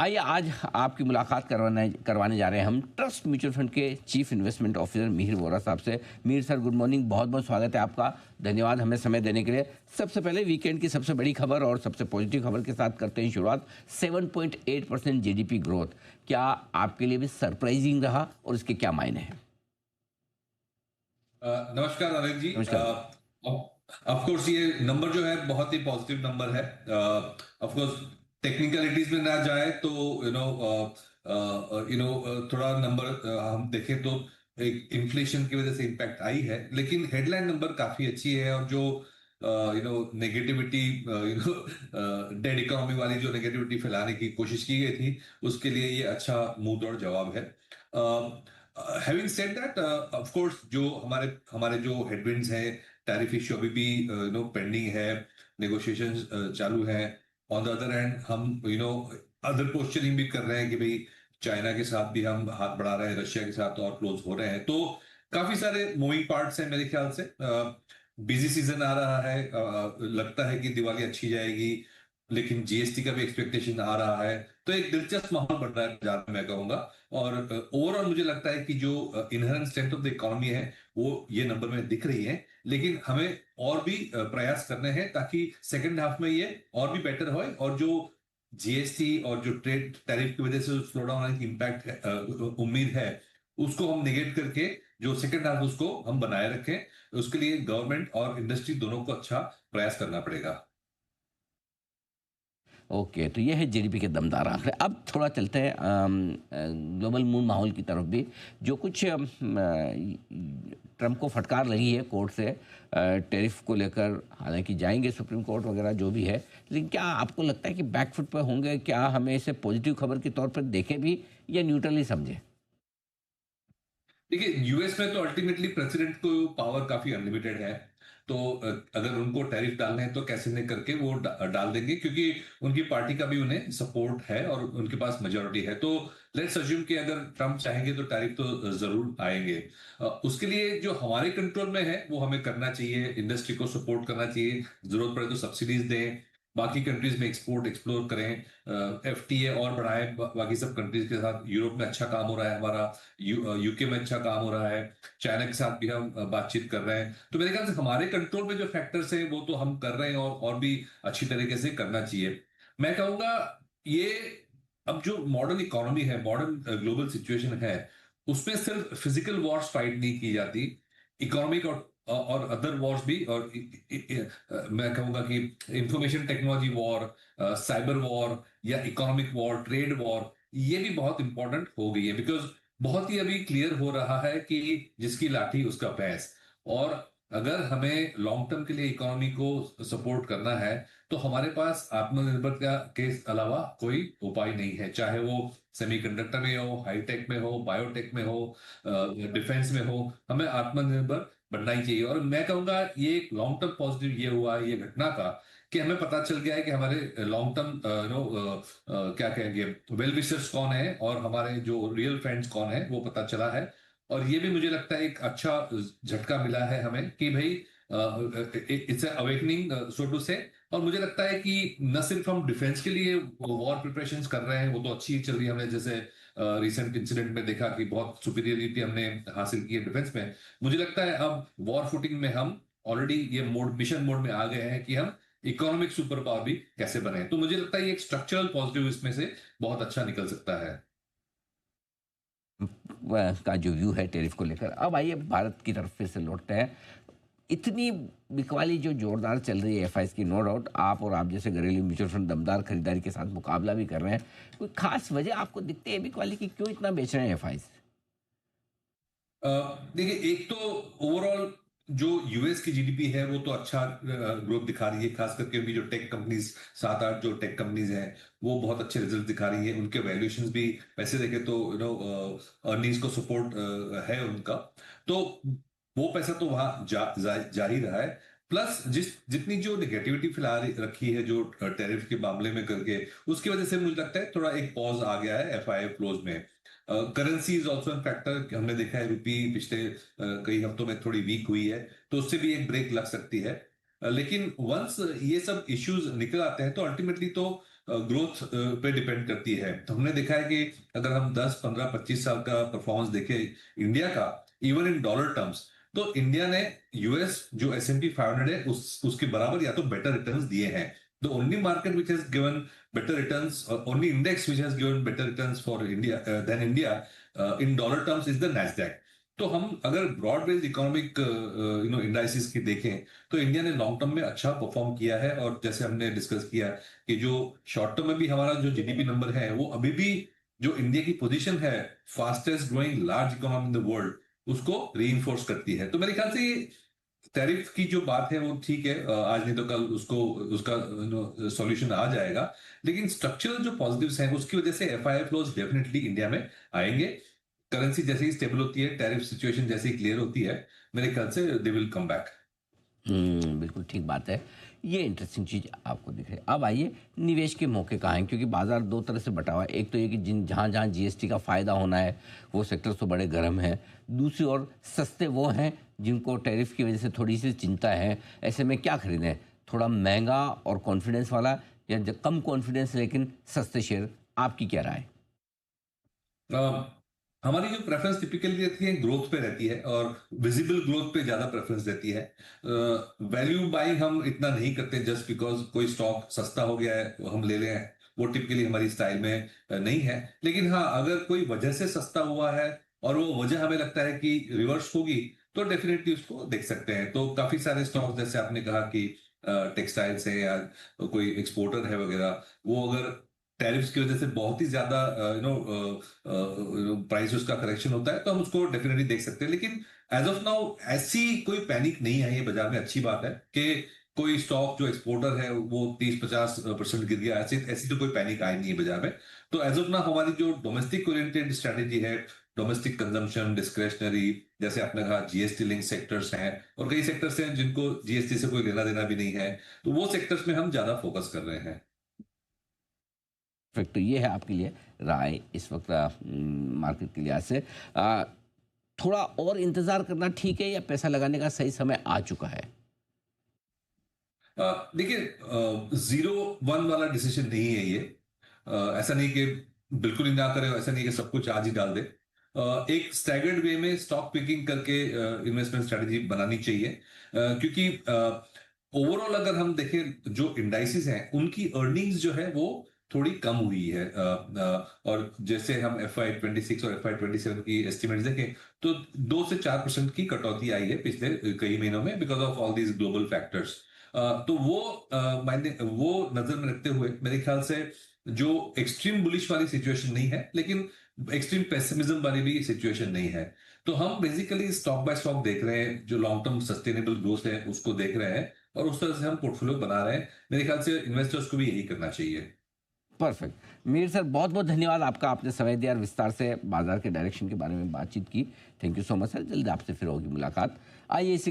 आइए आज आपकी मुलाकात करवाने करवाने जा रहे हैं हम ट्रस्ट म्यूचुअल फंड के chief investment officer Mihir Vora साहब से। मिहिर सर, गुड मॉर्निंग, बहुत बहुत स्वागत है आपका। धन्यवाद हमें समय देने के लिए। सबसे पहले वीकेंड की सबसे बड़ी खबर और सबसे पॉजिटिव खबर के साथ करते हैं शुरुआत। 7.8% जीडीपी ग्रोथ, क्या आपके लिए भी सरप्राइजिंग रहा और इसके क्या मायने हैं? नमस्कार अनिल जी। नमस्कार। ऑफ कोर्स ये नंबर जो है बहुत ही पॉजिटिव नंबर है। ऑफ कोर्स टेक्निकलिटीज में ना जाए तो थोड़ा नंबर हम देखें तो एक इन्फ्लेशन की वजह से इम्पैक्ट आई है, लेकिन हेडलाइन नंबर काफी अच्छी है। और जो नेगेटिविटी, डेड इकोनॉमी वाली जो नेगेटिविटी फैलाने की कोशिश की गई थी, उसके लिए ये अच्छा मुंह तोड़ जवाब है। Having said that, of course जो हमारे हमारे जो हेडविंड्स हैं, टैरिफ इश्यू अभी भी पेंडिंग है, नेगोशिएशंस चालू है। ऑन द अदर हैंड हम अदर पोस्चरिंग भी कर रहे हैं कि भाई चाइना के साथ भी हम हाथ बढ़ा रहे हैं, रशिया के साथ और क्लोज हो रहे हैं। तो काफी सारे मूविंग पार्ट्स हैं मेरे ख्याल से। बिजी सीजन आ रहा है, लगता है कि दिवाली अच्छी जाएगी, लेकिन जीएसटी का भी एक्सपेक्टेशन आ रहा है। तो एक दिलचस्प माहौल बन रहा है बाजार में, मैं कहूंगा। और ओवरऑल मुझे लगता है कि जो inherent strength of the economy है वो ये नंबर में दिख रही है, लेकिन हमें और भी प्रयास करने हैं ताकि सेकंड हाफ में ये और भी बेटर होए। और जो जीएसटी और जो ट्रेड टैरिफ की वजह से स्लो डाउन आने की इम्पैक्ट है, उम्मीद है, उसको हम निगेट करके जो सेकंड हाफ उसको हम बनाए रखें। उसके लिए गवर्नमेंट और इंडस्ट्री दोनों को अच्छा प्रयास करना पड़ेगा। ओके, तो ये है जीडीपी के दमदार आंकड़े। अब थोड़ा चलते हैं ग्लोबल मूड माहौल की तरफ भी। जो कुछ ट्रम्प को फटकार लगी है कोर्ट से टैरिफ को लेकर, हालांकि जाएंगे सुप्रीम कोर्ट वगैरह जो भी है, लेकिन क्या आपको लगता है कि बैकफुट पर होंगे? क्या हमें इसे पॉजिटिव खबर के तौर पर देखें भी या न्यूट्रली समझें? देखिए, यूएस में तो अल्टीमेटली प्रेसिडेंट को पावर काफी अनलिमिटेड है। तो अगर उनको टैरिफ डालने हैं तो कैसे न करके वो डाल देंगे, क्योंकि उनकी पार्टी का भी उन्हें सपोर्ट है और उनके पास मेजोरिटी है। तो लेट्स अज्यूम कि अगर ट्रम्प चाहेंगे तो टैरिफ तो जरूर आएंगे। उसके लिए जो हमारे कंट्रोल में है वो हमें करना चाहिए, इंडस्ट्री को सपोर्ट करना चाहिए, जरूरत पड़े तो सब्सिडीज दें, बाकी कंट्रीज में एक्सपोर्ट एक्सप्लोर करें, एफटीए और बढ़ाएं बाकी सब कंट्रीज के साथ। यूरोप में अच्छा काम हो रहा है हमारा, यूके में अच्छा काम हो रहा है, चाइना के साथ भी हम बातचीट कर रहे हैं। तो मेरे ख्याल से हमारे कंट्रोल में जो फैक्टर्स हैं वो तो हम कर रहे हैं, और भी अच्छी तरीके से करना चाहिए। मैं कहूंगा ये अब जो मॉडर्न इकोनॉमी है, मॉडर्न ग्लोबल सिचुएशन है, उसमें सिर्फ फिजिकल वॉर्स फाइट नहीं की जाती, इकोनॉमिक और अदर वॉर्स भी। और मैं कहूंगा कि information technology war, cyber war या इकोनॉमिक वॉर, ट्रेड वॉर, ये भी बहुत इंपॉर्टेंट हो गई है। बिकॉज बहुत ही अभी क्लियर हो रहा है कि जिसकी लाठी उसका भैंस। और अगर हमें लॉन्ग टर्म के लिए इकोनॉमी को सपोर्ट करना है तो हमारे पास आत्मनिर्भरता के अलावा कोई उपाय नहीं है, चाहे वो सेमीकंडक्टर में हो, हाईटेक में हो, बायोटेक में हो, डिफेंस में हो। हमें आत्मनिर्भर बनना ही चाहिए। और मैं कहूंगा ये एक लॉन्ग टर्म पॉजिटिव ये हुआ ये घटना का, कि हमें पता चल गया है कि हमारे लॉन्ग टर्म क्या कहेंगे वेल विशर्स कौन है और हमारे जो रियल फ्रेंड्स कौन है वो पता चला है। और ये भी मुझे लगता है एक अच्छा झटका मिला है हमें कि भाई इट्स अवेकनिंग सो टू से। और मुझे लगता है कि न सिर्फ हम डिफेंस के लिए वॉर प्रिपरेशंस कर रहे हैं, वो तो अच्छी चल रही है। हमने जैसे रिसेंट इंसिडेंट में देखा कि बहुत सुपीरियरिटी हमने हासिल की है डिफेंस में। मुझे लगता है अब वॉर फुटिंग में हम ऑलरेडी ये मोड मिशन मोड में आ गए हैं कि हम इकोनॉमिक सुपर पावर भी कैसे बने। तो मुझे लगता है ये एक स्ट्रक्चरल पॉजिटिव इसमें से बहुत अच्छा निकल सकता है। का जो व्यू है टैरिफ को लेकर। अब आइए भारत की तरफ फिर से लौटते हैं। इतनी बिकवाली जो जोरदार चल रही है एफआईज की, नो डाउट आप और आप जैसे घरेलू म्यूचुअल फंड दमदार खरीदारी के साथ मुकाबला भी कर रहे हैं। कोई खास वजह आपको दिखती है बिकवाली की, क्यों इतना बेच रहे हैं एफआईज? देखिए, एक तो ओवरऑल जो यूएस की जीडीपी है वो तो अच्छा ग्रोथ दिखा रही है, खास करके उनकी जो टेक कंपनीज, सात आठ जो टेक कंपनीज हैं वो बहुत अच्छे रिजल्ट दिखा रही है। उनके वैल्यूएशंस भी वैसे देखे तो अर्निंग्स को सपोर्ट है उनका। तो वो पैसा तो वहां जा ही रहा है। प्लस जितनी जो नेगेटिविटी फैला रखी है जो टैरिफ के मामले में करके, उसकी वजह से मुझे लगता है थोड़ा एक पॉज आ गया है एफआई फ्लोज में। Currency is also an factor. हमने देखा है रुपी पिछले कई हफ्तों में थोड़ी वीक हुई है, तो उससे भी एक ब्रेक लग सकती है। लेकिन वंस ये सब इश्यूज निकल आते हैं तो अल्टीमेटली तो ग्रोथ पे डिपेंड करती है। तो हमने देखा है कि अगर हम 10, 15, 25 साल का परफॉर्मेंस देखें इंडिया का, इवन इन डॉलर टर्म्स, तो इंडिया ने यूएस जो S&P 500 है उसके बराबर या तो बेटर रिटर्न्स दिए हैं। The only market which has given better returns, only index which has given better returns for India than India in dollar terms is the Nasdaq. तो हम अगर ब्रॉड बेस्ड इकोनॉमिक इंडाइसिस की देखें तो India ने long term में अच्छा perform किया है। और जैसे हमने डिस्कस किया कि जो शॉर्ट टर्म में भी हमारा जो जीडीपी नंबर है वो अभी भी जो इंडिया की पोजीशन है fastest growing large economy in the world उसको रीइंफोर्स करती है। तो मेरे ख्याल से ये टैरिफ की जो बात है वो ठीक है, आज नहीं तो कल उसका सॉल्यूशन आ जाएगा। लेकिन स्ट्रक्चरल जो पॉजिटिव्स हैं उसकी वजह से एफआईआई फ्लोज डेफिनेटली इंडिया में आएंगे। करेंसी जैसे ही स्टेबल होती है, टैरिफ सिचुएशन जैसे ही क्लियर होती है, मेरे ख्याल से दे विल कम बैक। बिल्कुल ठीक बात है। ये इंटरेस्टिंग चीज़ आपको दिख रही है। अब आइए, निवेश के मौके कहाँ हैं, क्योंकि बाजार दो तरह से बटा हुआ है। एक तो ये कि जहाँ जहाँ जीएसटी का फ़ायदा होना है वो सेक्टर तो बड़े गर्म हैं, दूसरी ओर सस्ते वो हैं जिनको टैरिफ की वजह से थोड़ी सी चिंता है। ऐसे में क्या खरीदें, थोड़ा महंगा और कॉन्फिडेंस वाला, या कम कॉन्फिडेंस लेकिन सस्ते शेयर? आपकी क्या राय? हमारी जो प्रेफरेंस टिपिकली रहती है ग्रोथ पे रहती है और विजिबल ग्रोथ पे ज्यादा प्रेफरेंस रहती है। वैल्यू बाइंग हम इतना नहीं करते जस्ट बिकॉज कोई स्टॉक सस्ता हो गया है वो हम ले लें, वो टिपिकली हमारी स्टाइल में नहीं है। लेकिन हाँ, अगर कोई वजह से सस्ता हुआ है और वो वजह हमें लगता है कि रिवर्स होगी तो डेफिनेटली उसको देख सकते हैं। तो काफी सारे स्टॉक जैसे आपने कहा कि टेक्सटाइल्स है या कोई एक्सपोर्टर है वगैरह, वो अगर टैरिफ्स की वजह से बहुत ही ज्यादा प्राइस उसका करेक्शन होता है तो हम उसको डेफिनेटली देख सकते हैं। लेकिन एज ऑफ नाउ ऐसी कोई पैनिक नहीं आई है बाजार में। अच्छी बात है कि कोई स्टॉक जो एक्सपोर्टर है वो 30-50% गिर गया, ऐसी ऐसी तो कोई पैनिक आई नहीं है बाजार में। तो एज ऑफ नाउ हमारी जो डोमेस्टिक ओरिएंटेड स्ट्रेटेजी है, डोमेस्टिक कंजम्पशन, डिस्क्रेशनरी, जैसे आपने कहा जीएसटी लिंक सेक्टर्स हैं और कई सेक्टर्स हैं जिनको जीएसटी से कोई लेना देना भी नहीं है, तो वो सेक्टर्स में हम ज्यादा फोकस कर रहे हैं। परफेक्ट। तो ये है आपके लिए राय इस वक्त मार्केट के लिहाज से। थोड़ा और इंतजार करना ठीक है, या पैसा लगाने का सही समय आ चुका है? देखिए, 0-1 वाला डिसीजन नहीं है ये। ऐसा नहीं कि बिल्कुल ही ना करे, ऐसा नहीं कि सब कुछ आज ही डाल दे। एक स्टैगर्ड वे में स्टॉक पिकिंग करके इन्वेस्टमेंट स्ट्रेटजी बनानी चाहिए, क्योंकि ओवरऑल अगर हम देखें जो इंडाइसिस हैं उनकी अर्निंग्स जो है वो थोड़ी कम हुई है। और जैसे हम FY 26 और FY 27 की एस्टिमेट्स देखें तो 2 से 4% की कटौती आई है पिछले कई महीनों में because of all these global factors. तो वो नजर में रखते हुए मेरे ख्याल से जो एक्सट्रीम बुलिश वाली सिचुएशन नहीं है लेकिन एक्सट्रीम पेसिमिज्म वाली भी सिचुएशन नहीं है। तो हम बेसिकली स्टॉक बाय स्टॉक देख रहे हैं, जो लॉन्ग टर्म सस्टेनेबल ग्रोथ है उसको देख रहे हैं और उस तरह से हम पोर्टफोलियो बना रहे हैं। मेरे ख्याल से इन्वेस्टर्स को भी यही करना चाहिए। परफेक्ट। मीर सर, बहुत बहुत धन्यवाद आपका, आपने समय दिया और विस्तार से बाजार के डायरेक्शन के बारे में बातचीत की। Thank you so much sir. जल्द आपसे फिर होगी मुलाकात। आइए इसी